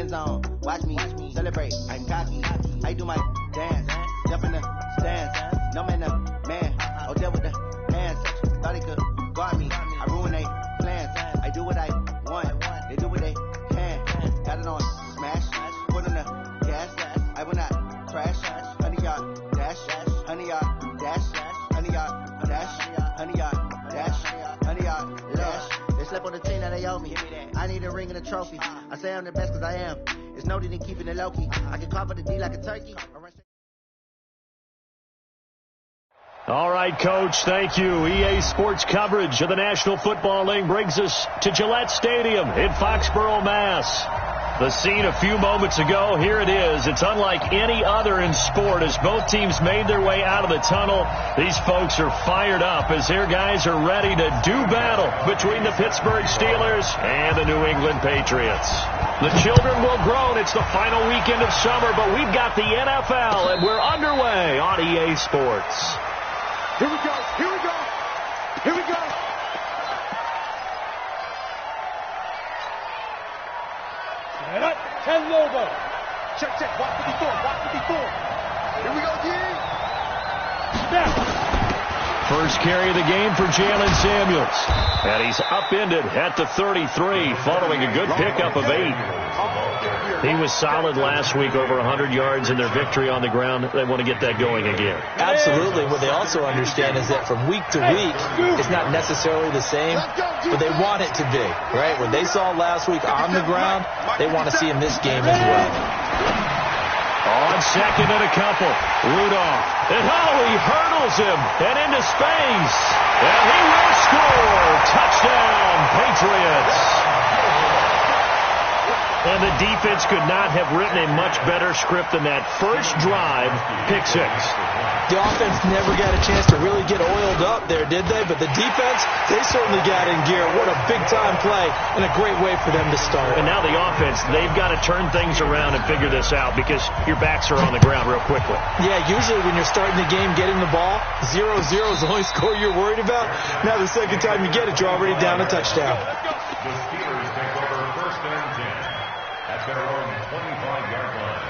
end zone. Watch me celebrate. I'm cocky. I do my dance. Jump in the stands. No man, man. Oh, deal with the hands. Thought he could guard me. I ruin they plans. I do what I want. They do what they can. Got it on smash. Put on the gas. I will not crash. 100 yard dash. 100 yard dash. 100 yard dash. 100 yard dash. 100 yard dash. They slept on the team that they owe me. I need a ring and a trophy. I say I'm the best cause I am. It's no need in keeping it low key. I can cover the D like a turkey. All right, Coach, thank you. EA Sports coverage of the National Football League brings us to Gillette Stadium in Foxborough, Mass. The scene a few moments ago, here it is. It's unlike any other in sport as both teams made their way out of the tunnel. These folks are fired up as their guys are ready to do battle between the Pittsburgh Steelers and the New England Patriots. The children will groan. It's the final weekend of summer, but we've got the NFL, and we're underway on EA Sports. Here we go. Here we go. Here we go. Set up. 10 Lobo. Check. Watch 54. Watch 54. Here we go, D. Snap. First carry of the game for Jalen Samuels. And he's upended at the 33 following a good pickup of 8. He was solid last week, over 100 yards in their victory on the ground. They want to get that going again. Absolutely. What they also understand is that from week to week, it's not necessarily the same, but they want it to be, right? What they saw last week on the ground, they want to see in this game as well. On second and a couple, Rudolph. And he hurdles him and into space. And he will score. Touchdown, Patriots. And the defense could not have written a much better script than that. First drive, pick 6. The offense never got a chance to really get oiled up there, did they? But the defense, they certainly got in gear. What a big-time play and a great way for them to start. And now the offense, they've got to turn things around and figure this out because your backs are on the ground real quickly. Yeah, usually when you're starting the game getting the ball, 0-0 is the only score you're worried about. Now the second time you get it, you're already down a touchdown. The Steelers take over first and 10 at their own 25-yard line.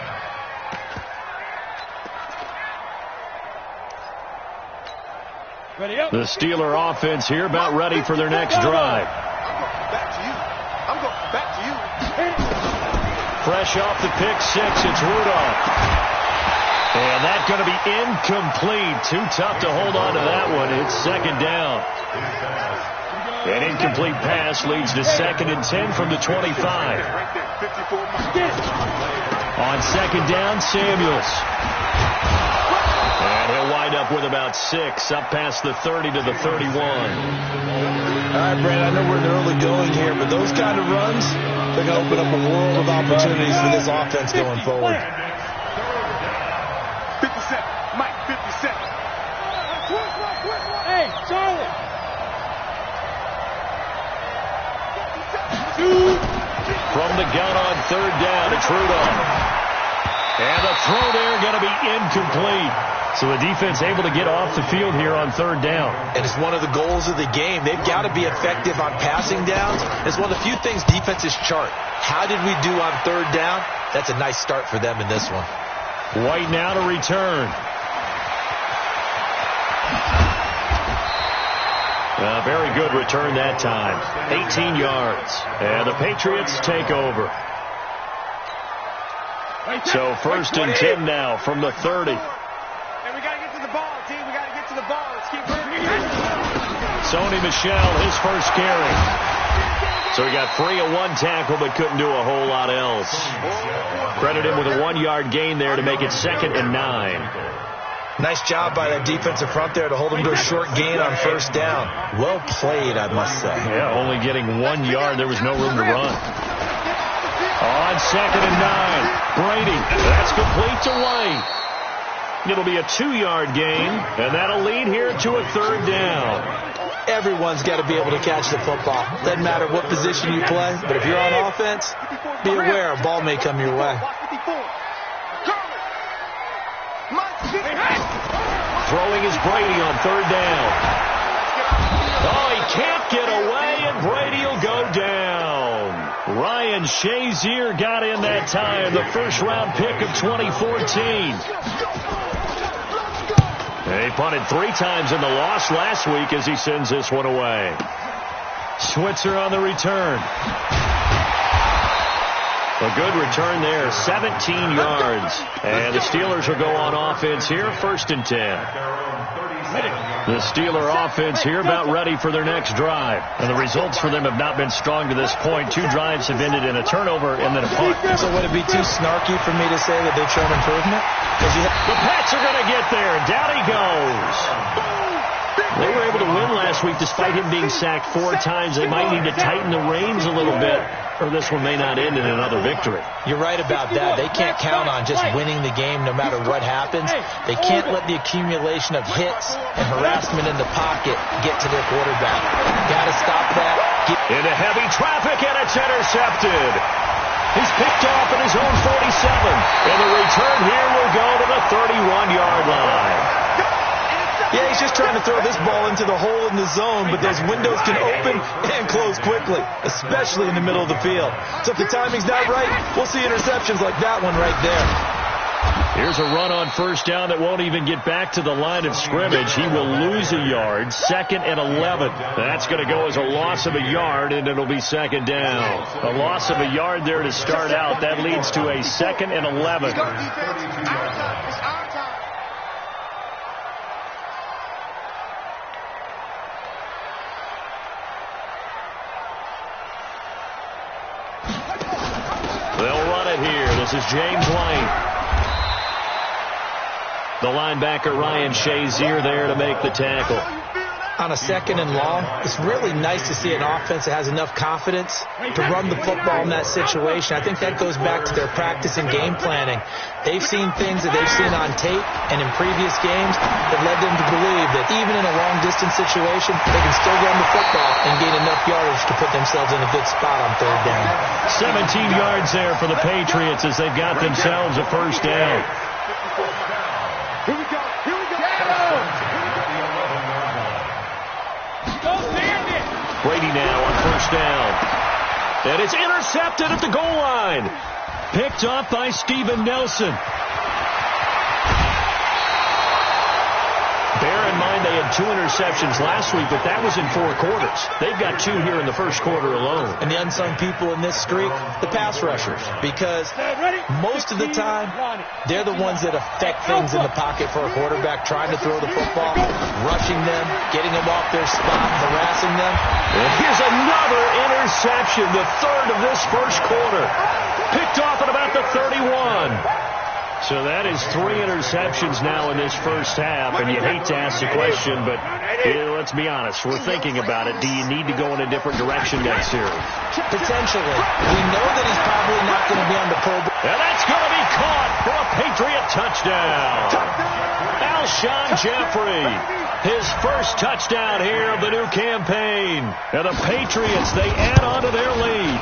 Ready up. The Steeler offense here about ready for their next drive. I'm going back to you. Fresh off the pick 6, it's Rudolph. And that's going to be incomplete. Too tough to hold on to that one. It's second down. An incomplete pass leads to second and 10 from the 25. On second down, Samuels. And he'll wind up with about 6, up past the 30 to the 31. All right, Brad, I know we're in the early going here, but those kind of runs, they're going to open up a world of opportunities for this offense going forward. 57. Mike, 57. Hey, Charlie. From the gun on third down, it's Rudolph. And the throw there going to be incomplete. So the defense able to get off the field here on third down. And it's one of the goals of the game. They've got to be effective on passing downs. It's one of the few things defenses chart. How did we do on third down? That's a nice start for them in this one. White now to return. A very good return that time. 18 yards. And the Patriots take over. So first and 10 now from the 30. And we got to get to the ball, team. We got to get to the ball. Let's keep moving. Sony Michel, his first carry. So he got free of one tackle but couldn't do a whole lot else. Credit him with a 1-yard gain there to make it second and 9. Nice job by that defensive front there to hold him to a short gain on first down. Well played, I must say. Yeah, only getting 1 yard. There was no room to run. On second and 9, Brady. That's complete to White. It'll be a 2-yard gain, and that'll lead here to a third down. Everyone's got to be able to catch the football. Doesn't matter what position you play, but if you're on offense, be aware a ball may come your way. Throwing is Brady on third down. Oh, he can't get away, and Brady will go down. Ryan Ryan Shazier got in that time, the first-round pick of 2014. He punted 3 times in the loss last week as he sends this one away. Switzer on the return. A good return there, 17 yards. And the Steelers will go on offense here, 1st and 10. The Steeler offense here about ready for their next drive. And the results for them have not been strong to this point. 2 drives have ended in a turnover and then a punt. So would it be too snarky for me to say that they've shown improvement? The Pats are going to get there. Down he goes. They were able to win last week despite him being sacked 4 times. They might need to tighten the reins a little bit, or this one may not end in another victory. You're right about that. They can't count on just winning the game no matter what happens. They can't let the accumulation of hits and harassment in the pocket get to their quarterback. Got to stop that. Into heavy traffic, and it's intercepted. He's picked off at his own 47. And the return here will go to the 31-yard line. Yeah, he's just trying to throw this ball into the hole in the zone, but those windows can open and close quickly, especially in the middle of the field. So if the timing's not right, we'll see interceptions like that one right there. Here's a run on 1st down that won't even get back to the line of scrimmage. He will lose a yard, 2nd and 11. That's going to go as a loss of a yard, and it'll be 2nd down. A loss of a yard there to start out. That leads to a 2nd and 11. They'll run it here. This is James White. The linebacker, Ryan Shazier, there to make the tackle. On a 2nd and long, it's really nice to see an offense that has enough confidence to run the football in that situation. I think that goes back to their practice and game planning. They've seen things that they've seen on tape and in previous games that led them to believe that even in a long-distance situation, they can still run the football and gain enough yardage to put themselves in a good spot on 3rd down. 17 yards there for the Patriots as they've got themselves a 1st down. Here we go. Here we go. Brady now on 1st down. And it's intercepted at the goal line. Picked off by Steven Nelson. Bear in mind they had 2 interceptions last week, but that was in 4 quarters. They've got 2 here in the 1st quarter alone. And the unsung people in this streak, the pass rushers, because most of the time, they're the ones that affect things in the pocket for a quarterback, trying to throw the football, rushing them, getting them off their spot, harassing them. And here's another interception, the 3rd of this 1st quarter. Picked off at about the 31. So that is 3 interceptions now in this 1st half, and you hate to ask the question, but let's be honest, we're thinking about it. Do you need to go in a different direction next series? Potentially. We know that he's probably not going to be on the Pro Bowl. And that's going to be caught for a Patriot touchdown. Alshon Jeffrey, his 1st touchdown here of the new campaign. And the Patriots, they add on to their lead.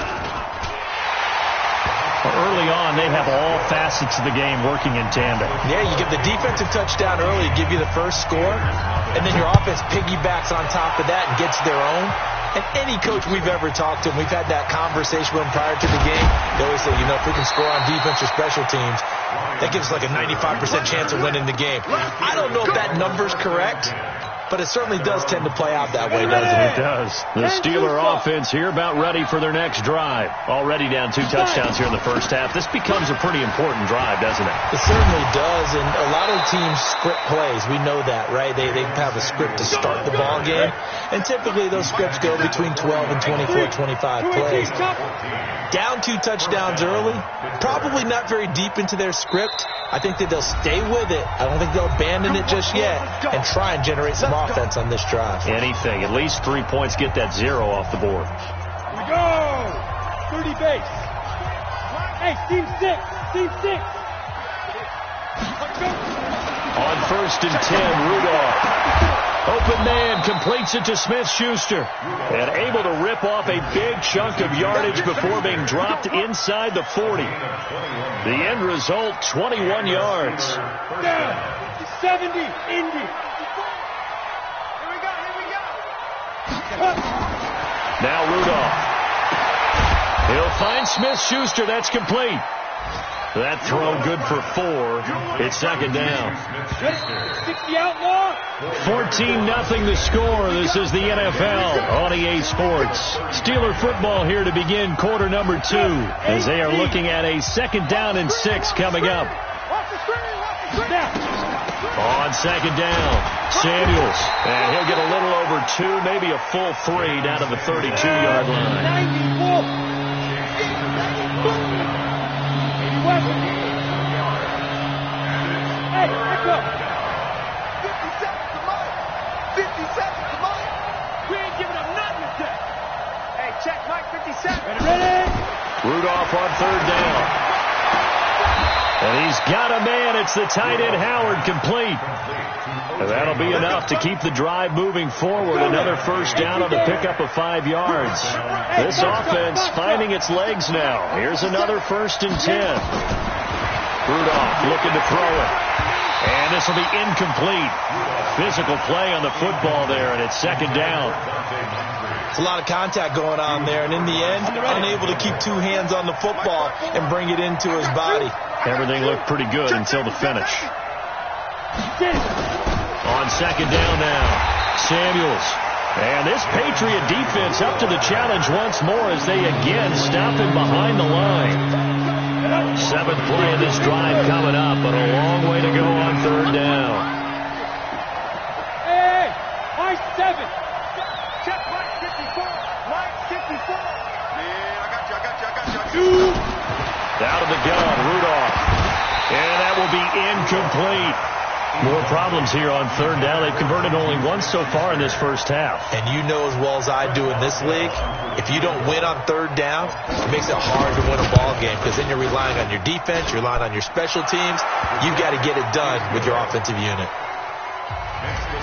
Early on, they have all facets of the game working in tandem. Yeah, you give the defensive touchdown early, give you the 1st score, and then your offense piggybacks on top of that and gets their own. And any coach we've ever talked to, and we've had that conversation with them prior to the game, they always say, you know, if we can score on defense or special teams, that gives us like a 95% chance of winning the game. I don't know if that number's correct, but it certainly does tend to play out that way, doesn't it? It does. The Steeler offense here about ready for their next drive. Already down 2 touchdowns here in the 1st half. This becomes a pretty important drive, doesn't it? It certainly does, and a lot of teams script plays. We know that, right? They have a script to start the ball game, and typically those scripts go between 12 and 24, 25 plays. Down 2 touchdowns early, probably not very deep into their script. I think that they'll stay with it. I don't think they'll abandon it just yet and try and generate some offense on this drive. Anything. At least 3 points. Get that 0 off the board. Here we go. 30 base. Hey, team 6. Team 6. On 1st and 10, Rudolph. Open man completes it to Smith-Schuster. And able to rip off a big chunk of yardage before being dropped inside the 40. The end result, 21 yards. Down. 70. Indy. Now Rudolph. He'll find Smith-Schuster. That's complete. That throw good for 4. It's second down. 14-0 the score. This is the NFL on EA Sports. Steeler football here to begin quarter number 2 as they are looking at a 2nd down and 6 coming up. On 2nd down, Samuels. And he'll get a little over 2, maybe a full 3 down to the 32-yard line. Hey, let's go. 50 seconds to Mike. 50 seconds to Mike. We ain't giving up nothing today. Hey, check Mike, 50 seconds. Ready? Rudolph on 3rd down. And he's got a man. It's the tight end Howard, complete. And that'll be enough to keep the drive moving forward. Another 1st down on the pickup of 5 yards. This offense finding its legs now. Here's another 1st and 10. Rudolph looking to throw it. And this will be incomplete. Physical play on the football there, and it's 2nd down. It's a lot of contact going on there, and in the end, unable to keep 2 hands on the football and bring it into his body. Everything looked pretty good until the finish. On 2nd down now, Samuels. And this Patriot defense up to the challenge once more as they again stop him behind the line. 7th play of this drive coming up, but a long way to go on 3rd down. Hey, Mike 7. Check Mike 54. Mike 54. Yeah, I got you. Out of the gun, Rudolph. And that will be incomplete. More problems here on 3rd down. They've converted only once so far in this first half. And you know as well as I do in this league, if you don't win on 3rd down, it makes it hard to win a ball game because then you're relying on your defense, you're relying on your special teams. You've got to get it done with your offensive unit.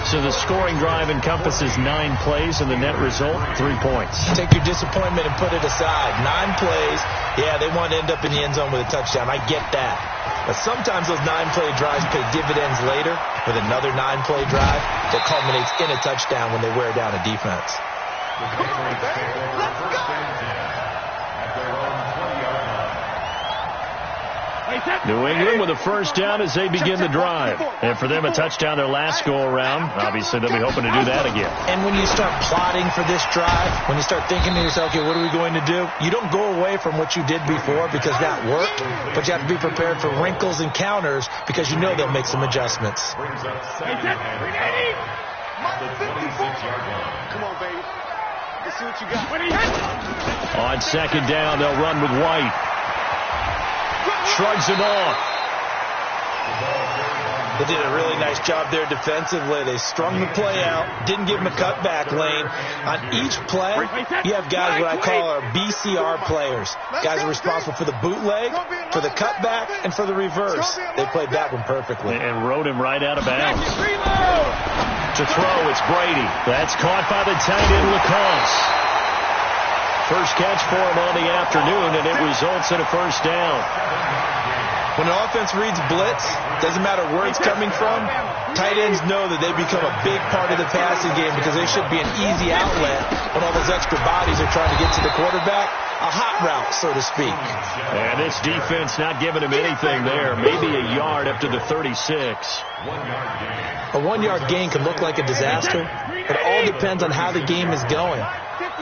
So the scoring drive encompasses 9 plays, and the net result, 3 points. Take your disappointment and put it aside. 9 plays, yeah, they want to end up in the end zone with a touchdown. I get that. But sometimes those 9-play drives pay dividends later with another 9-play drive that culminates in a touchdown when they wear down a defense. Come on, baby. Let's go. New England with a 1st down as they begin the drive. And for them, a touchdown their last go-around. Obviously, they'll be hoping to do that again. And when you start plotting for this drive, when you start thinking to yourself, okay, what are we going to do? You don't go away from what you did before because that worked, but you have to be prepared for wrinkles and counters because you know they'll make some adjustments. Come on, baby. Let's see what you got. On 2nd down, they'll run with White. Shrugs him off. They did a really nice job there defensively. They strung the play out, didn't give him a cutback lane. On each play, you have guys what I call our BCR players. Guys are responsible for the bootleg, for the cutback, and for the reverse. They played that one perfectly. And rode him right out of bounds. To throw, it's Brady. That's caught by the tight end, Lacoste. First catch for him on the afternoon, and it results in a 1st down. When an offense reads blitz, doesn't matter where it's coming from, tight ends know that they become a big part of the passing game because they should be an easy outlet when all those extra bodies are trying to get to the quarterback. A hot route, so to speak. And this defense not giving him anything there. Maybe a yard up to the 36. A 1-yard gain can look like a disaster. It all depends on how the game is going.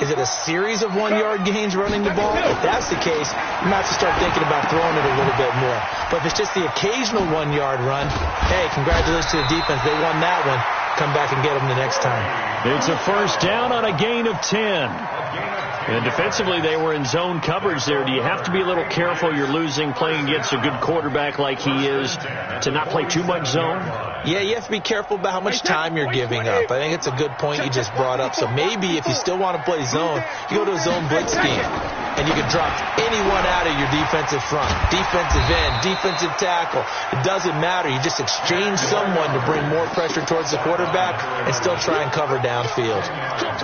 Is it a series of 1-yard gains running the ball? If that's the case, you might have to start thinking about throwing it a little bit more. But if it's just the occasional 1-yard run, hey, congratulations to the defense. They won that one. Come back and get them the next time. It's a 1st down on a gain of 10. And defensively, they were in zone coverage there. Do you have to be a little careful? You're losing playing against a good quarterback like he is to not play too much zone? Yeah, you have to be careful about how much time you're giving up. I think it's a good point you just brought up. So maybe if you still want to play zone, you go to a zone blitz scheme. And you can drop anyone out of your defensive front. Defensive end, defensive tackle. It doesn't matter. You just exchange someone to bring more pressure towards the quarterback and still try and cover downfield.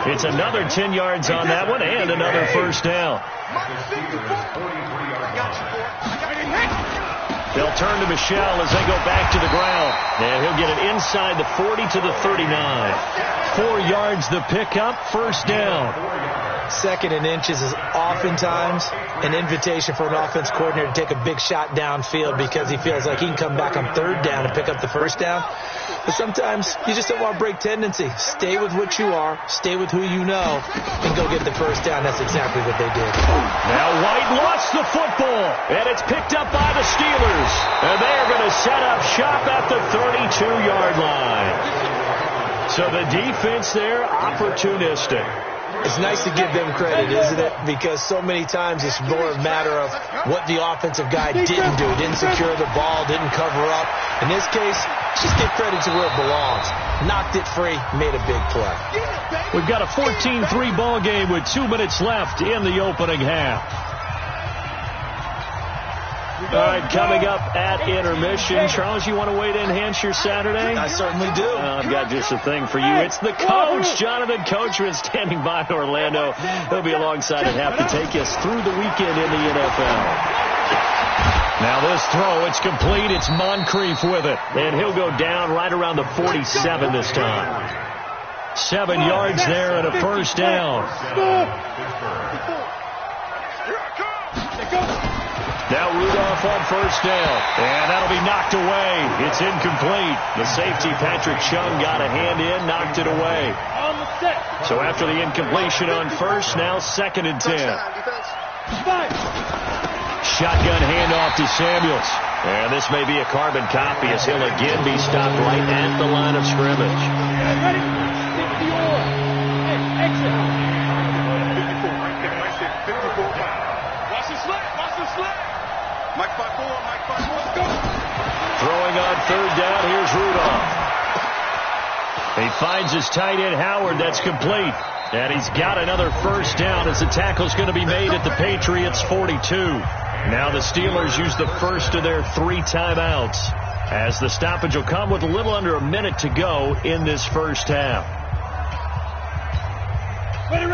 It's another 10 yards on that one and another 1st down. They'll turn to Michelle as they go back to the ground. And he'll get it inside the 40 to the 39. 4 yards the pickup, 1st down. Second and inches is oftentimes an invitation for an offense coordinator to take a big shot downfield because he feels like he can come back on third down and pick up the first down. But sometimes you just don't want to break tendency. Stay with what you are, stay with who you know, and go get the first down. That's exactly what they did. Now White lost the football, and it's picked up by the Steelers. And they're going to set up shop at the 32-yard line. So the defense there, opportunistic. It's nice to give them credit, isn't it? Because so many times it's more a matter of what the offensive guy didn't do. Didn't secure the ball, didn't cover up. In this case, just give credit to where it belongs. Knocked it free, made a big play. We've got a 14-3 ball game with 2 minutes left in the opening half. All right, coming up at intermission. Charles, you want to wait to enhance your Saturday? I certainly do. I've got just a thing for you. It's the coach, Jonathan Coachman, standing by in Orlando. He'll be alongside at half to take us through the weekend in the NFL. Now this throw, it's complete. It's Moncrief with it. And he'll go down right around the 47 this time. 7 yards there and a first down. Now Rudolph on first down, and that'll be knocked away. It's incomplete. The safety, Patrick Chung, got a hand in, knocked it away. So after the incompletion on first, now 2nd and 10. Shotgun handoff to Samuels. And this may be a carbon copy as he'll again be stopped right at the line of scrimmage. Mike 5-4, Mike 5-4, let's go. Throwing on third down, here's Rudolph. He finds his tight end, Howard. That's complete. And he's got another first down as the tackle's going to be made at the Patriots' 42. Now the Steelers use the first of their 3 timeouts as the stoppage will come with a little under a minute to go in this first half. Ready. 15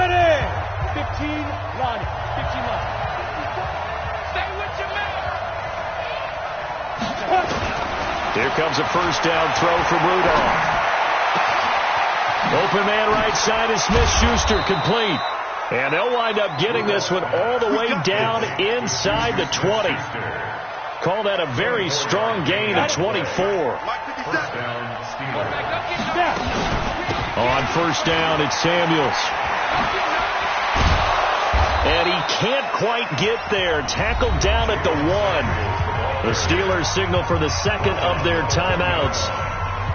line. 15 line. Stay with your man. Here comes a first down throw from Rudolph. Open man right side is Smith-Schuster, complete. And they'll wind up getting this one all the way down inside the 20. Call that a very strong gain of 24. On first down, it's Samuels. And he can't quite get there. Tackled down at the 1. The Steelers signal for the second of their timeouts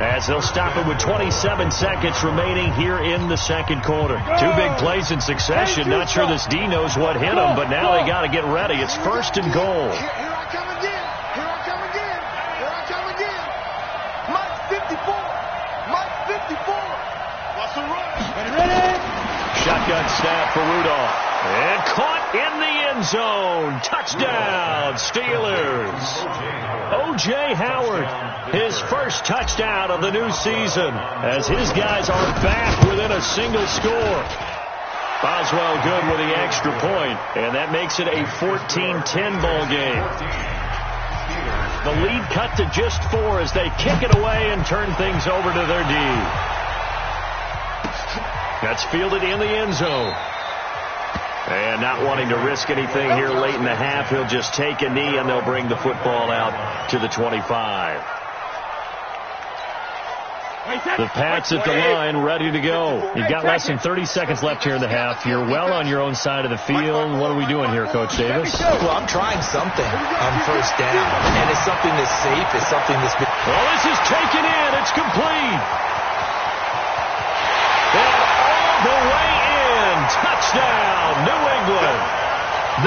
as they'll stop it with 27 seconds remaining here in the second quarter. 2 big plays in succession. Not sure this D knows what hit him, but now they got to get ready. It's first and goal. Here I come again. Here I come again. Here I come again. Mike 54. Mike 54. Russell run. Ready. Shotgun snap for Rudolph. And caught in the end zone. Touchdown, Steelers. O.J. Howard, his first touchdown of the new season as his guys are back within a single score. Boswell good with the extra point, and that makes it a 14-10 ball game. The lead cut to just 4 as they kick it away and turn things over to their D. That's fielded in the end zone. And not wanting to risk anything here late in the half, he'll just take a knee and they'll bring the football out to the 25. The Pats at the line, ready to go. You've got less than 30 seconds left here in the half. You're well on your own side of the field. What are we doing here, Coach Davis? Well, I'm trying something on first down, and it's something that's safe. It's something that's been... Well, this is taken in. It's complete. And all the way in. Touchdown, New England.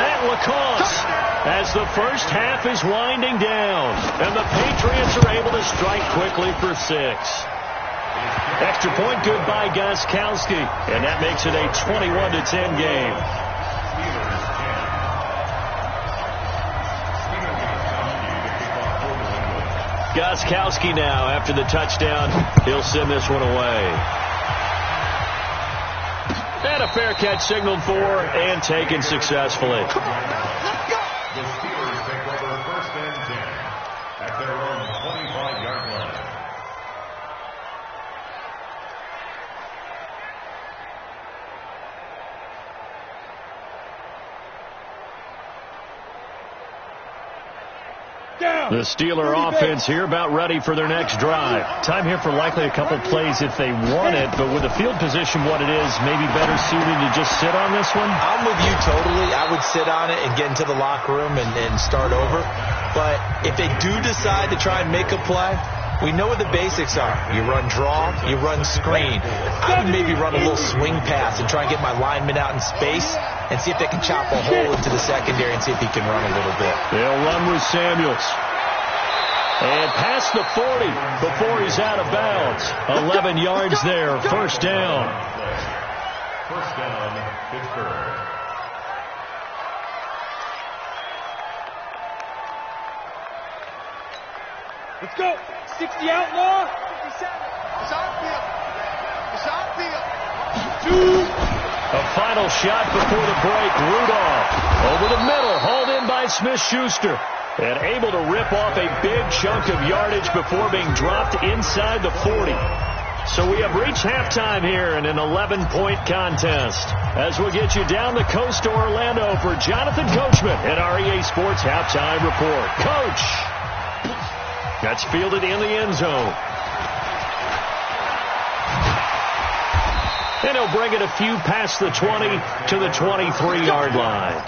That Lacoste as the first half is winding down. And the Patriots are able to strike quickly for 6. Extra point good by Gostkowski. And that makes it a 21-10 game. Gostkowski now, after the touchdown, he'll send this one away. And a fair catch signaled for and taken successfully. The Steelers take over first and 10 at their own 25-yard line. The Steeler offense here about ready for their next drive. Time here for likely a couple plays if they want it, but with the field position what it is, maybe better suited to just sit on this one? I'm with you totally. I would sit on it and get into the locker room and start over. But if they do decide to try and make a play, we know what the basics are. You run draw, you run screen. I would maybe run a little swing pass and try and get my lineman out in space and see if they can chop a hole into the secondary and see if he can run a little bit. They'll run with Samuels. And past the 40 before he's out of bounds. 11 yards there, first down. First down, Pittsburgh. Let's go. 60 outlaw. 57. It's our field. It's our field. 2. A final shot before the break. Rudolph over the middle, hauled in by Smith-Schuster. And able to rip off a big chunk of yardage before being dropped inside the 40. So we have reached halftime here in an 11-point contest. As we'll get you down the coast to Orlando for Jonathan Coachman at our EA Sports Halftime Report. Coach! That's fielded in the end zone. And he'll bring it a few past the 20 to the 23-yard line.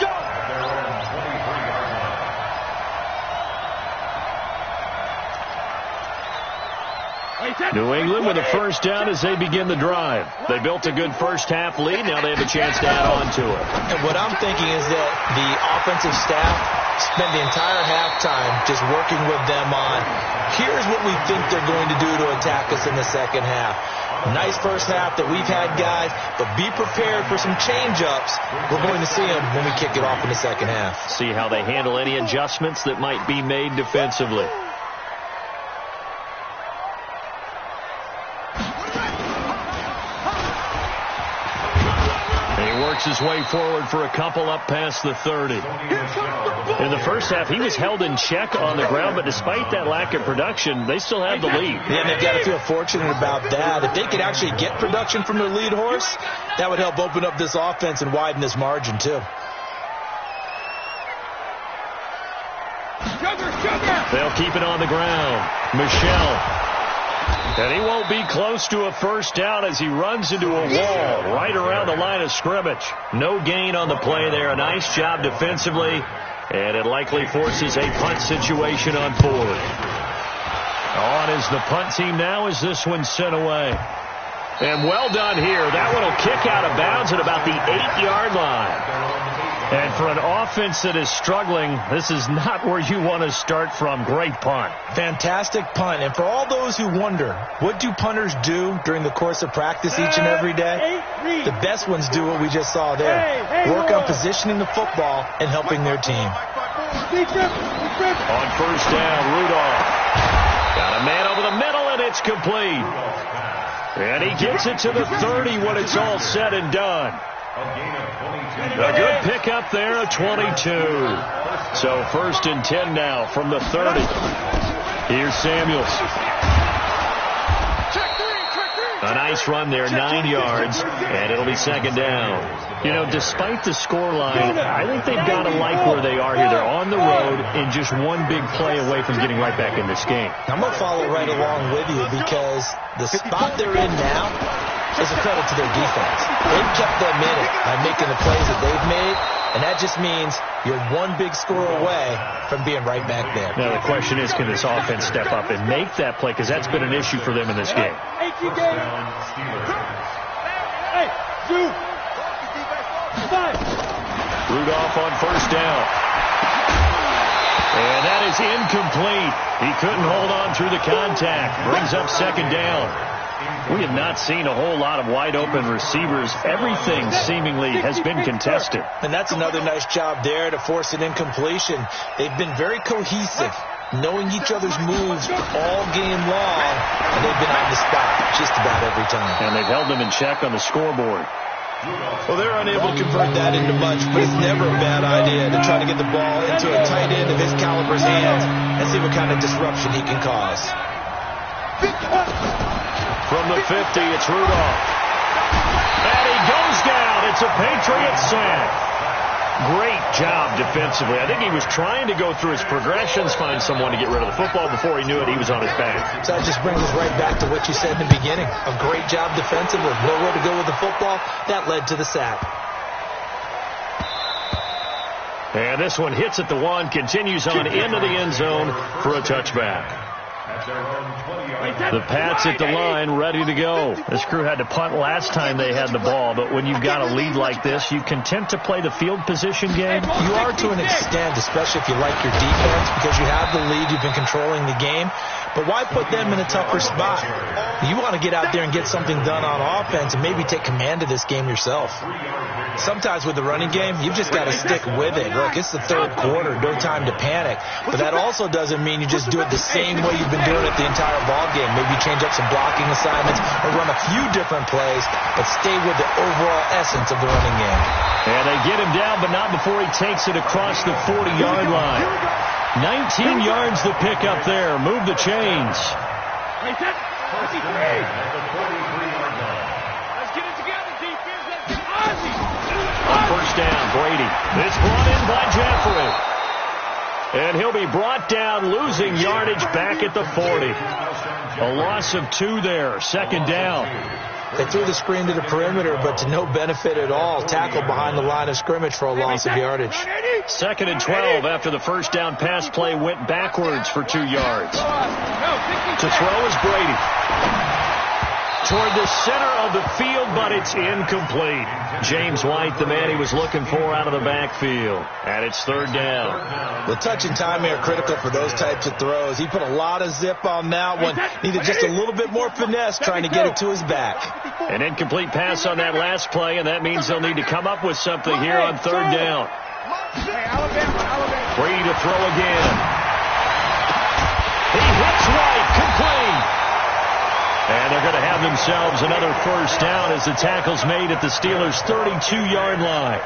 New England with a first down as they begin the drive. They built a good first-half lead. Now they have a chance to add on to it. And what I'm thinking is that the offensive staff spent the entire halftime just working with them on, here's what we think they're going to do to attack us in the second half. Nice first half that we've had, guys, but be prepared for some change-ups. We're going to see them when we kick it off in the second half. See how they handle any adjustments that might be made defensively. Works his way forward for a couple up past the 30. In the first half, he was held in check on the ground, but despite that lack of production, they still have the lead. Yeah, and they've got to feel fortunate about that. If they could actually get production from their lead horse, that would help open up this offense and widen this margin, too. They'll keep it on the ground. Michelle. And he won't be close to a first down as he runs into a wall right around the line of scrimmage. No gain on the play there. A nice job defensively. And it likely forces a punt situation on fourth. On is the punt team now as this one's sent away. And well done here. That one will kick out of bounds at about the 8-yard line. And for an offense that is struggling, this is not where you want to start from. Great punt. Fantastic punt. And for all those who wonder, what do punters do during the course of practice each and every day? The best ones do what we just saw there. Work on positioning the football and helping their team. On first down, Rudolph. Got a man over the middle, and it's complete. And he gets it to the 30 when it's all said and done. A good pickup there, a 22. So first and 10 now from the 30. Here's Samuels. A nice run there, 9 yards, and it'll be second down. You know, despite the scoreline, I think they've got to like where they are here. They're on the road and just one big play away from getting right back in this game. I'm going to follow right along with you because the spot they're in now is a credit to their defense. They've kept them in it by making the plays that they've made, and that just means you're one big score away from being right back there. Now the question is, can this offense step up and make that play? Because that's been an issue for them in this game. Rudolph on first down. And that is incomplete. He couldn't hold on through the contact. Brings up second down. We have not seen a whole lot of wide-open receivers. Everything seemingly has been contested. And that's another nice job there to force an incompletion. They've been very cohesive, knowing each other's moves all game long, and they've been on the spot just about every time. And they've held them in check on the scoreboard. Well, they're unable to convert that into much, but it's never a bad idea to try to get the ball into a tight end of his caliber's hands and see what kind of disruption he can cause. From the 50, it's Rudolph. And he goes down. It's a Patriot sack. Great job defensively. I think he was trying to go through his progressions, find someone to get rid of the football. Before he knew it, he was on his back. So that just brings us right back to what you said in the beginning. A great job defensively. Nowhere to go with the football. That led to the sack. And this one hits at the 1, continues on into the end zone for a touchback. The Pats at the line, ready to go. This crew had to punt last time they had the ball, but when you've got a lead like this, you content to play the field position game? You are to an extent, especially if you like your defense, because you have the lead, you've been controlling the game. But why put them in a tougher spot? You want to get out there and get something done on offense and maybe take command of this game yourself. Sometimes with the running game, you've just got to stick with it. Look, it's the third quarter, no time to panic. But that also doesn't mean you just do it the same way you've been doing it the entire ball game. Maybe change up some blocking assignments or run a few different plays, but stay with the overall essence of the running game. And they get him down, but not before he takes it across the 40-yard line. 19 yards to pick up there. Move the chains. Let's get it together, defense. On first down, Brady. It's brought in by Jeffrey. And he'll be brought down, losing yardage back at the 40. A loss of 2 there. Second down. They threw the screen to the perimeter, but to no benefit at all. Tackled behind the line of scrimmage for a loss of yardage. Second and 12 after the first down pass play went backwards for 2 yards. To throw is Brady. Toward the center of the field, but it's incomplete. James White, the man he was looking for out of the backfield. And it's third down. The touch and timing are critical for those types of throws. He put a lot of zip on that one. Needed just a little bit more finesse trying to get it to his back. An incomplete pass on that last play, and that means they'll need to come up with something here on third down. Brady to throw again. He hits White, complete. And they're going to have themselves another first down as the tackle's made at the Steelers' 32-yard line.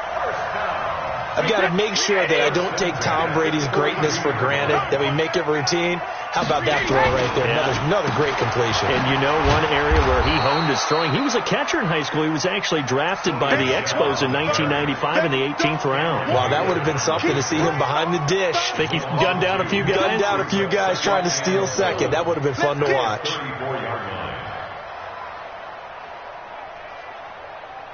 I've got to make sure that I don't take Tom Brady's greatness for granted, that we make it routine. How about that throw right there? Yeah. Another great completion. And you know one area where he honed his throwing, he was a catcher in high school. He was actually drafted by the Expos in 1995 in the 18th round. Wow, that would have been something to see him behind the dish. Think he's gunned down a few guys? Gunned down a few guys trying to steal second. That would have been fun to watch.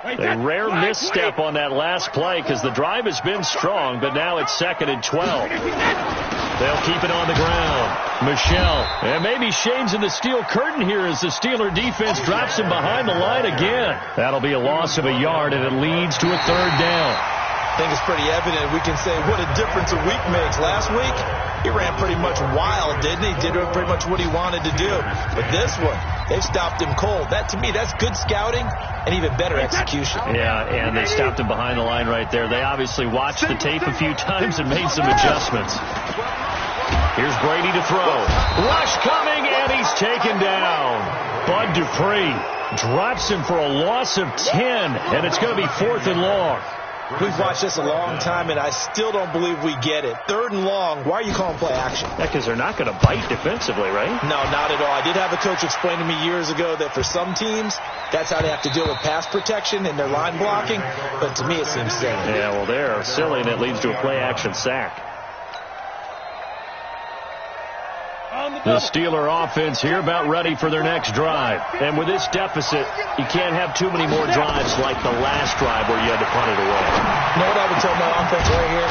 A rare misstep on that last play because the drive has been strong, but now it's second and 12. They'll keep it on the ground. Michelle. And maybe Shane's in the steel curtain here as the Steeler defense drops him behind the line again. That'll be a loss of a yard, and it leads to a third down. I think it's pretty evident. We can say what a difference a week makes. Last week, he ran pretty much wild, didn't he? Did pretty much what he wanted to do. But this one, they've stopped him cold. That, to me, that's good scouting and even better execution. Yeah, and they stopped him behind the line right there. They obviously watched the tape a few times and made some adjustments. Here's Brady to throw. Rush coming, and he's taken down. Bud Dupree drops him for a loss of 10, and it's going to be 4th and long. We've watched this a long time, and I still don't believe we get it. 3rd and long, why are you calling play action? Yeah, because they're not going to bite defensively, right? No, not at all. I did have a coach explain to me years ago that for some teams, that's how they have to deal with pass protection and their line blocking. But to me, it seems silly. Yeah, well, they're silly, and it leads to a play-action sack. The Steeler offense here about ready for their next drive. And with this deficit, you can't have too many more drives like the last drive where you had to punt it away. You know what I would tell my offense right here?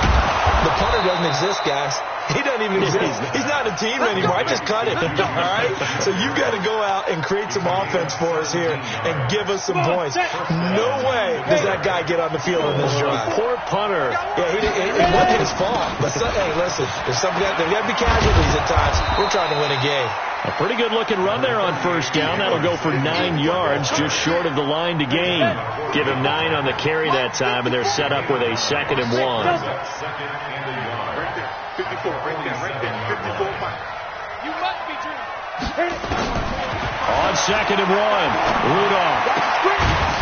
The punter doesn't exist, guys. He doesn't even exist. He's not a team anymore. I just cut him. All right? So you've got to go out and create some offense for us here and give us some points. No way does that guy get on the field in this drive. Poor punter. Yeah, it wasn't his fault. But hey, listen, there's got to be casualties at times. We're trying to win a game. A pretty good-looking run there on first down. That'll go for 9 yards, just short of the line to gain. Give him 9 on the carry that time, and they're set up with a 2nd and 1. 54, right there, 54. You must be dreaming. On 2nd and 1, Rudolph.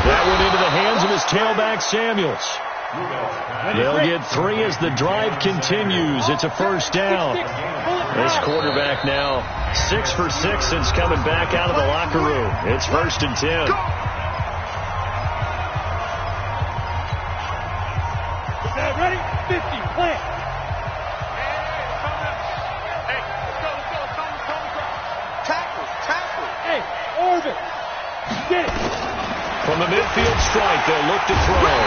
That went into the hands of his tailback, Samuels. They'll get 3 as the drive continues. It's a first down. This quarterback now 6 for 6 since coming back out of the locker room. It's 1st and 10. Ready? field strike. They'll look to throw.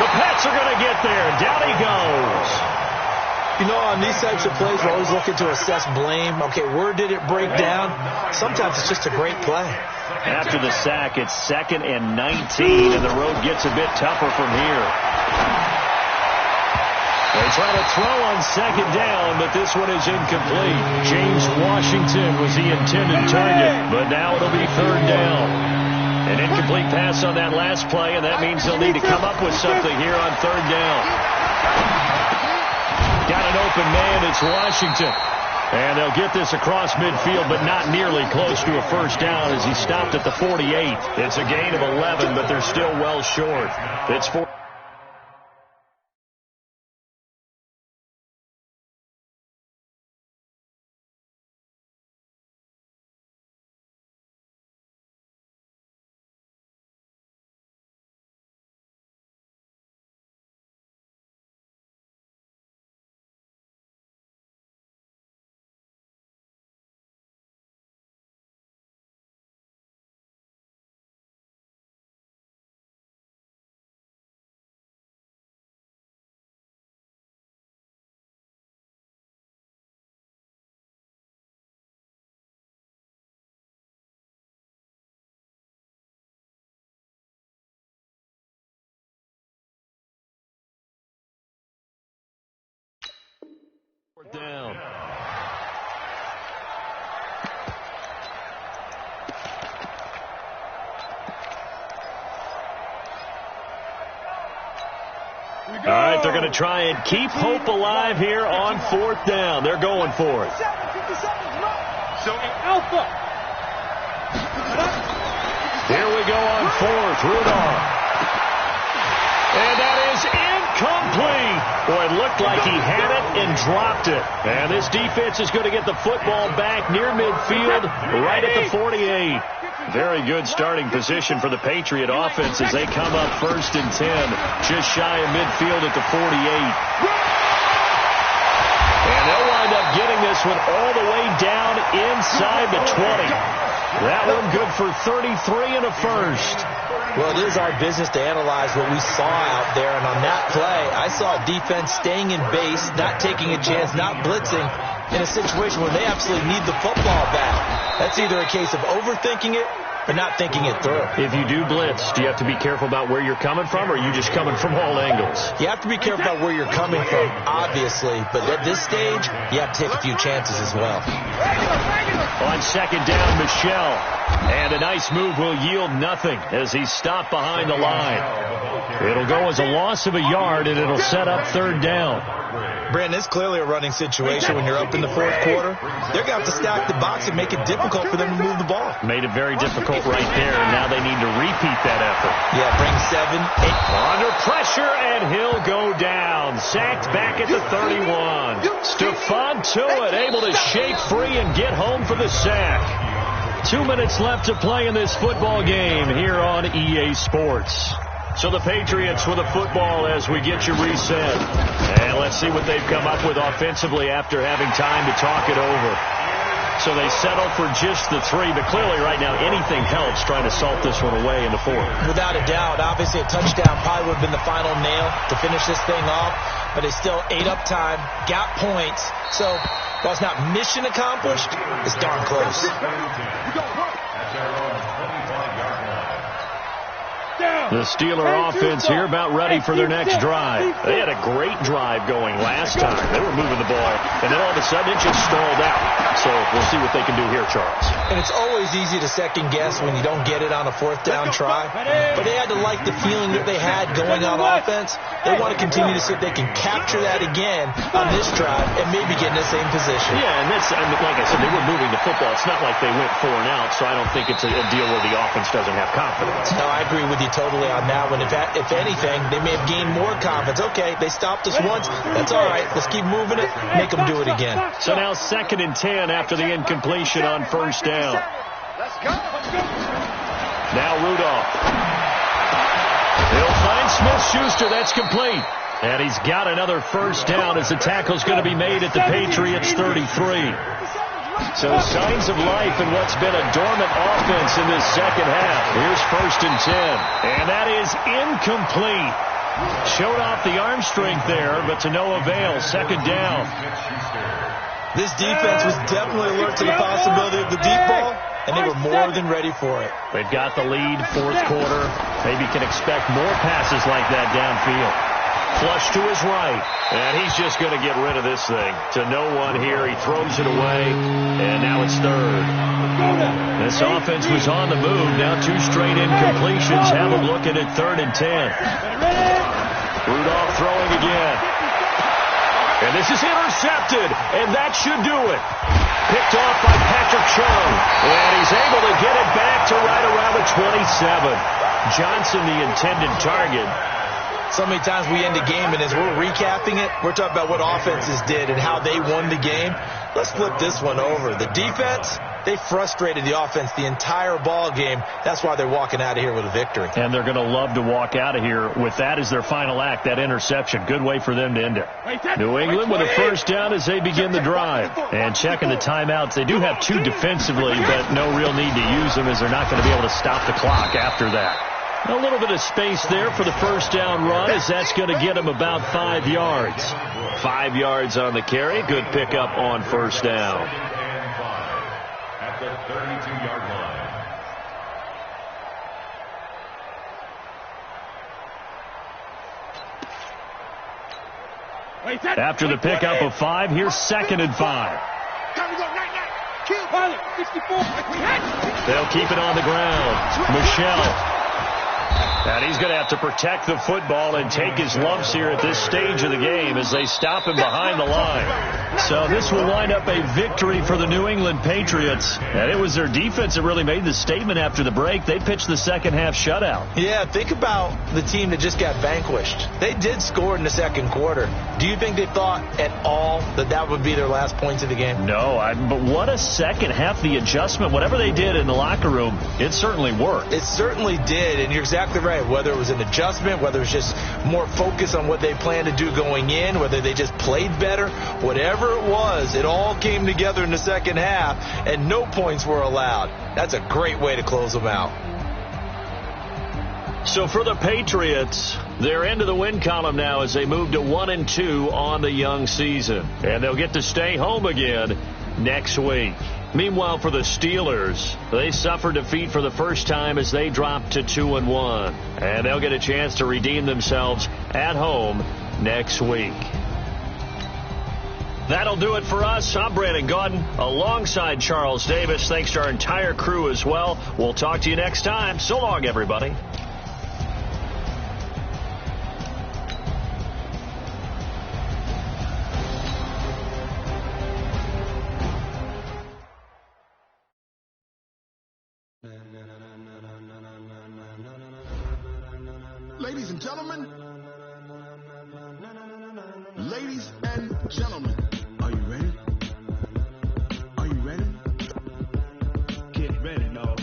The Pats are going to get there. Down he goes. You know, on these types of plays, we're always looking to assess blame. Okay, where did it break down? Sometimes it's just a great play. After the sack, it's 2nd and 19, and the road gets a bit tougher from here. They try to throw on 2nd down, but this one is incomplete. James Washington was the intended target, but now it'll be 3rd down. An incomplete pass on that last play, and that means they'll need to come up with something here on 3rd down. Got an open man. It's Washington. And they'll get this across midfield, but not nearly close to a 1st down as he stopped at the 48. It's a gain of 11, but they're still well short. It's 4. Down. All right, they're going to try and keep hope alive here on 4th down. They're going for it. So Alpha. Here we go on 4th. Rudolph. And that is incomplete. Boy, it looked like he had it and dropped it. And this defense is going to get the football back near midfield, right at the 48. Very good starting position for the Patriot offense as they come up 1st and 10, just shy of midfield at the 48. And they'll wind up getting this one all the way down inside the 20. That one good for 33 and a 1st. Well, it is our business to analyze what we saw out there, and on that play, I saw a defense staying in base, not taking a chance, not blitzing, in a situation where they absolutely need the football back. That's either a case of overthinking it or not thinking it through. If you do blitz, do you have to be careful about where you're coming from, or are you just coming from all angles? You have to be careful about where you're coming from, obviously, but at this stage, you have to take a few chances as well. On 2nd down, Michelle. And a nice move will yield nothing as he's stopped behind the line. It'll go as a loss of a yard, and it'll set up 3rd down. Brandon, it's clearly a running situation when you're up in the 4th quarter. They're going to have to stack the box and make it difficult for them to move the ball. Made it very difficult right there, and now they need to repeat that effort. Yeah, bring 7, 8. Under pressure, and he'll go down. Sacked back at the 31. Stephon Tuitt able to shake free and get home for the sack. 2 minutes left to play in this football game here on EA Sports. So the Patriots with a football as we get you reset. And let's see what they've come up with offensively after having time to talk it over. So they settle for just the 3, but clearly right now anything helps trying to salt this one away in the 4th. Without a doubt, obviously a touchdown probably would have been the final nail to finish this thing off, but it's still ate up time, got points. So while it's not mission accomplished, it's darn close. The Steeler offense here about ready for their next drive. They had a great drive going last time. They were moving the ball, and then all of a sudden it just stalled out. So we'll see what they can do here, Charles. And it's always easy to second guess when you don't get it on a 4th down try. But they had to like the feeling that they had going on offense. They want to continue to see if they can capture that again on this drive and maybe get in the same position. Yeah, and that's, I mean, like I said, they were moving the football. It's not like they went 4 and out, so I don't think it's a deal where the offense doesn't have confidence. No, I agree with you totally on that one. If anything, they may have gained more confidence. Okay, they stopped us once. That's all right. Let's keep moving it. Make them do it again. So now 2nd and 10 after the incompletion on 1st down. Let's go. Now Rudolph. He'll find Smith-Schuster. That's complete. And he's got another 1st down as the tackle's going to be made at the Patriots 33. So signs of life in what's been a dormant offense in this second half. Here's 1st and 10. And that is incomplete. Showed off the arm strength there, but to no avail. 2nd down. This defense was definitely alert to the possibility of the deep ball, and they were more than ready for it. They've got the lead, 4th quarter. Maybe can expect more passes like that downfield. Flush to his right, and he's just going to get rid of this thing. To no one here, he throws it away, and now it's 3rd. This offense was on the move. Now 2 straight incompletions have them looking at 3rd and 10. Rudolph throwing again. And this is intercepted, and that should do it. Picked off by Patrick Chung, and he's able to get it back to right around the 27. Johnson, the intended target. So many times we end a game, and as we're recapping it, we're talking about what offenses did and how they won the game. Let's flip this one over. The defense, they frustrated the offense the entire ball game. That's why they're walking out of here with a victory. And they're going to love to walk out of here with that as their final act, that interception. Good way for them to end it. New England with a 1st down as they begin the drive. And checking the timeouts, they do have 2 defensively, but no real need to use them as they're not going to be able to stop the clock after that. A little bit of space there for the 1st down run, as that's going to get him about 5 yards. 5 yards on the carry. Good pickup on 1st down. At the 32-yard line. After the pickup of 5, here's 2nd and 5. They'll keep it on the ground. Michelle. And he's going to have to protect the football and take his lumps here at this stage of the game as they stop him behind the line. So this will wind up a victory for the New England Patriots. And it was their defense that really made the statement after the break. They pitched the second half shutout. Yeah, think about the team that just got vanquished. They did score in the 2nd quarter. Do you think they thought at all that that would be their last points of the game? No, but what a second half. The adjustment, whatever they did in the locker room, it certainly worked. It certainly did, and you're exactly right. Whether it was an adjustment, whether it was just more focus on what they planned to do going in, whether they just played better, whatever it was, it all came together in the second half, and no points were allowed. That's a great way to close them out. So for the Patriots, they're into the win column now as they move to 1-2 on the young season. And they'll get to stay home again next week. Meanwhile, for the Steelers, they suffered defeat for the first time as they dropped to 2-1. And they'll get a chance to redeem themselves at home next week. That'll do it for us. I'm Brandon Gaudin alongside Charles Davis. Thanks to our entire crew as well. We'll talk to you next time. So long, everybody. Ladies and gentlemen, are you ready? Are you ready? Get ready, no.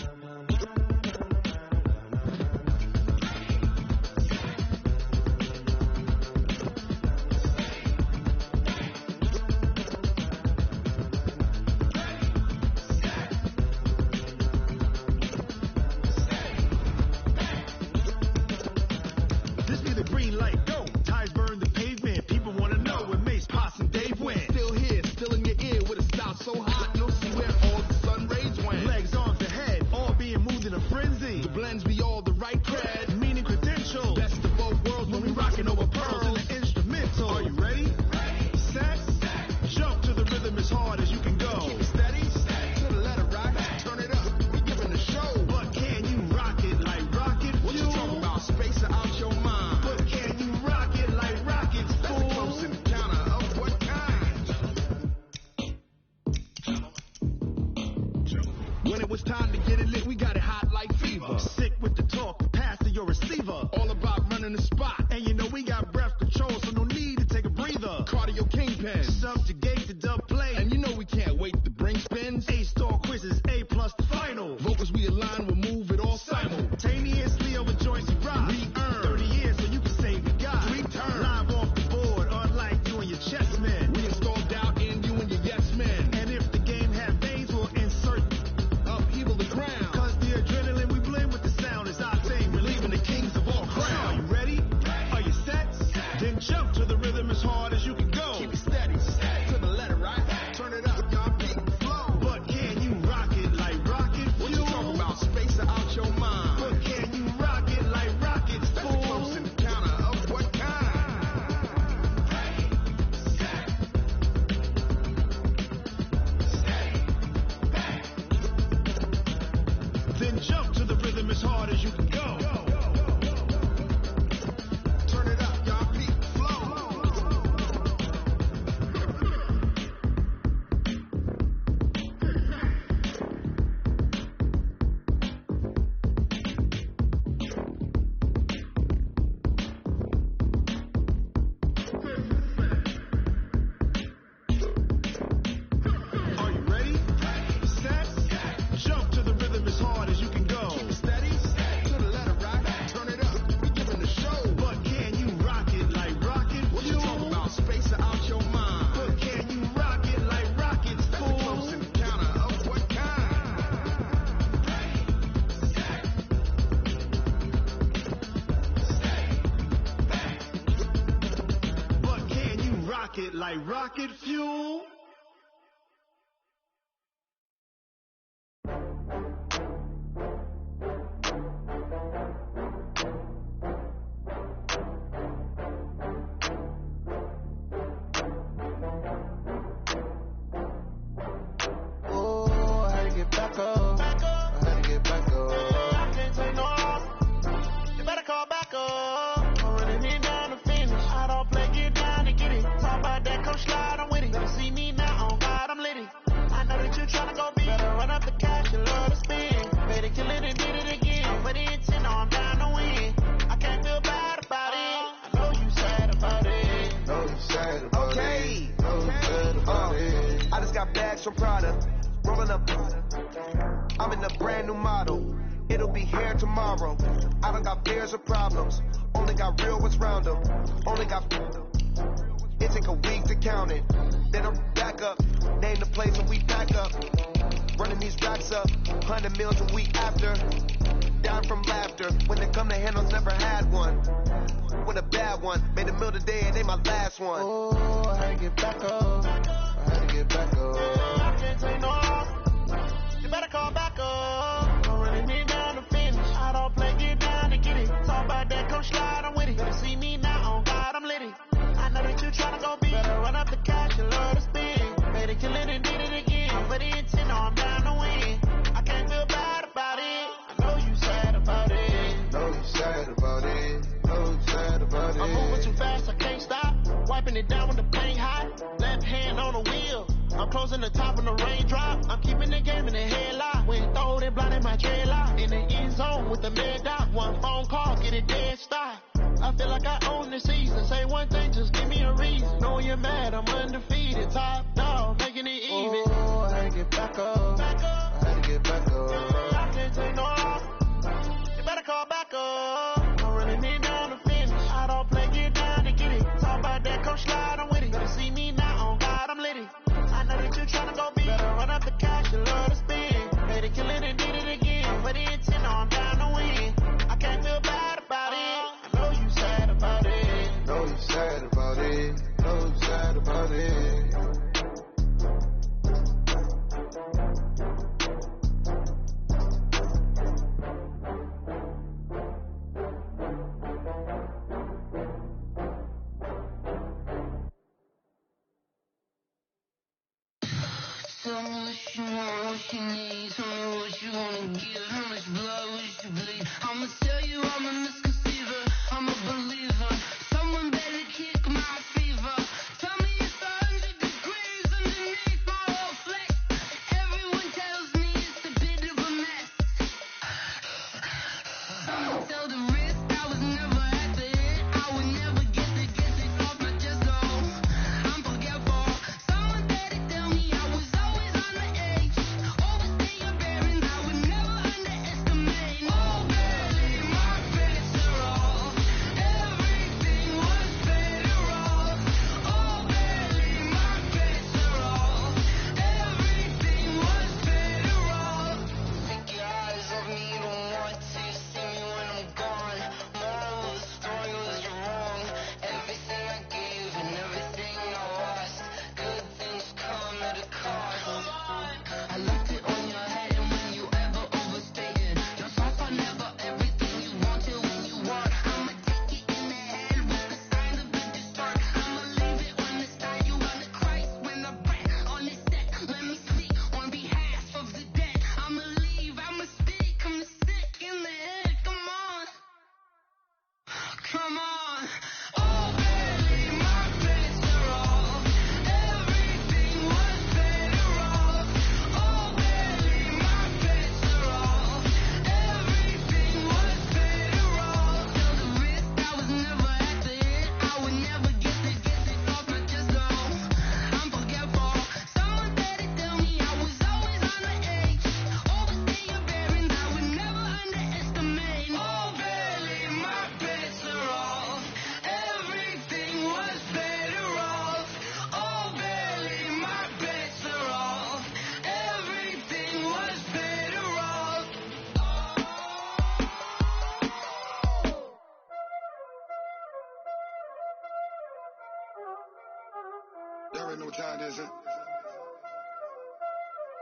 This be the green light, go. Tires burn the pavement. People want to know where Mace, Potts, and Dave went. Still here, still in your ear with a style so hot. You'll see where all the sun rays went. Legs, arms, and head, all being moved in a frenzy. The blends be all the right cred, meaning credentials. Best of both worlds when we rocking over pearls in the instrumental. Are you ready? Set, jump to the rhythm as hard as you can go. Keep it steady, to the letter rock. Turn it up, we giving the show. But can you rock it like rocket? What you talking about? Space or out your mind? But can you rock it like rockets? That's a close encounter of what kind? When it was time to get it lit, we got it hot like fever. Sick with the talk, pass to your receiver. All about running the spot. And you know we got breath control, so no need to take a breather. Cardio kingpin, subjugate the dub play. And you know we can't wait to bring spins. A-star quizzes, A+ the final. Vocals we align, we'll move it all simultaneously over joints we rock. We earn 30 years so you can say we got. We turn live off the board, unlike you and your chess men. We installed doubt in you and your yes men. And if the game had veins, Jump to the rhythm as hard as you can go. Turn it up, y'all. Peak flow. Are you ready? Set. Jump to the rhythm as hard as you can go. Keep it steady. To the letter right. Turn it up. We giving the show. But can you rock it like rocket? What you talking about? Space out your mind. But can you rock it like rockets? Fool. Close encounter of what kind? But can you rock it like rocket fuel? Oh, I had to get back up. I had to get back up. I can't take no off. You better call back up. I'm running me down to finish. I don't play, get down and get it. Talk about that, come slide, I'm with it. Better see me now, on God, I'm litty. I know that you tryna go big. Better run up the cash, you love to spin. Better kill it and did it again. But the intent, no, I'm down to win. I can't feel bad about it. I know you sad about it. Know you sad about Okay. it. Know you sad about it. I just got bags from Prada, rolling up. I'm in a brand new model. It'll be here tomorrow. I don't got fears or problems. Only got real ones round them. Only got. It take a week to count it. Then I'm back up. Name the place and we back up. Running these racks up. 100 mils a week after. Down from laughter. When they come to handles, never had one. With a bad one. Made a meal today and they my last one. Oh, I had to get back up. I had to get back up. I can't take no off. You better call back up. I'm running me down to finish. I don't play, get down and get it. Talk about that, come slide, I'm with it. Better see me now, on God, I'm litty. I know that you tryna go big. Better run up the cash, you love to spin. Better kill it and did it again. But the intent, no, I'm down to win. I can't feel bad about it. I know you sad about it. Know you sad about it. Know you sad about it. I'm moving too fast, I can't stop. Wiping it down when the paint hot. Left hand on the wheel. I'm closing the top when the raindrop. I'm keeping the game in the headlock. When throwed and blinded my dreadlock. In the end zone with the mad dot. One phone call, get it dead stop. I feel like I own the season. Say one thing, just give me a reason. Knowing you're mad, I'm undefeated. Top dog, making it even. Oh, I had to get back up. I had to get back up. I can't take no off. You better call back up. I'm running me down to finish. I don't play, get down and get it. Talk about that, come slide, I'm with it. Better see me now, on God, I'm litty. I know that you tryna go big. Better run up the cash, you love to spin. Better kill it and did it again. But the intent, no, I'm down to win. I can't feel bad about it. I know you sad about it. Know you sad about it. Know you sad about it. Tell me what you want, what you need. Tell me what you wanna give. How much blood would you bleed? I'ma tell you I'm a misconceiver. I'm a believer. Someone better kick my fever. Tell me it's 100 degrees underneath my whole flex. Everyone tells me it's a bit of a mess. Someone tell the risk I was never at the hit. I would never get it off my chest. So I'm forgetful. Someone better tell me I was always on the edge. Overstay your bearings, I would never underestimate. Oh, baby, my fates are all.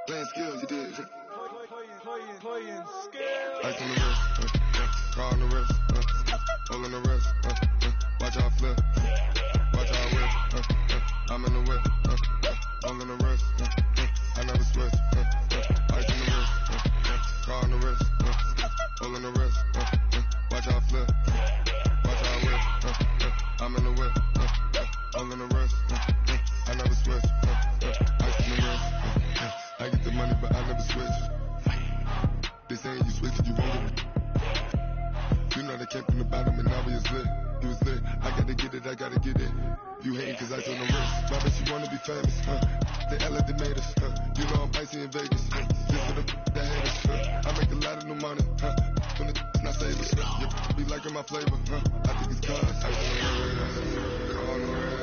Playing skills, you did. Playing skills. Ice on the wrist, car on the wrist, hole in the wrist, watch how I flip, watch how I whip, I'm in the whip, hole in the wrist, I never switch, ice on the wrist, car on the wrist, hole in the wrist, watch how I flip, watch how I whip, I'm in the whip, hole in the wrist, I never switch, ice on the wrist, I get the money but I never switch. They saying you switch it, you won't get it. You know they came from the bottom and now we was lit. You was lit, I gotta get it, I gotta get it. You hating cause I told the wrist. My bitch, you wanna be famous, They Ella, they made us, You know I'm icy in Vegas, Just for the that haters, I make a lot of new money, When the not savers, You be liking my flavor, I think it's cause I on the wrist,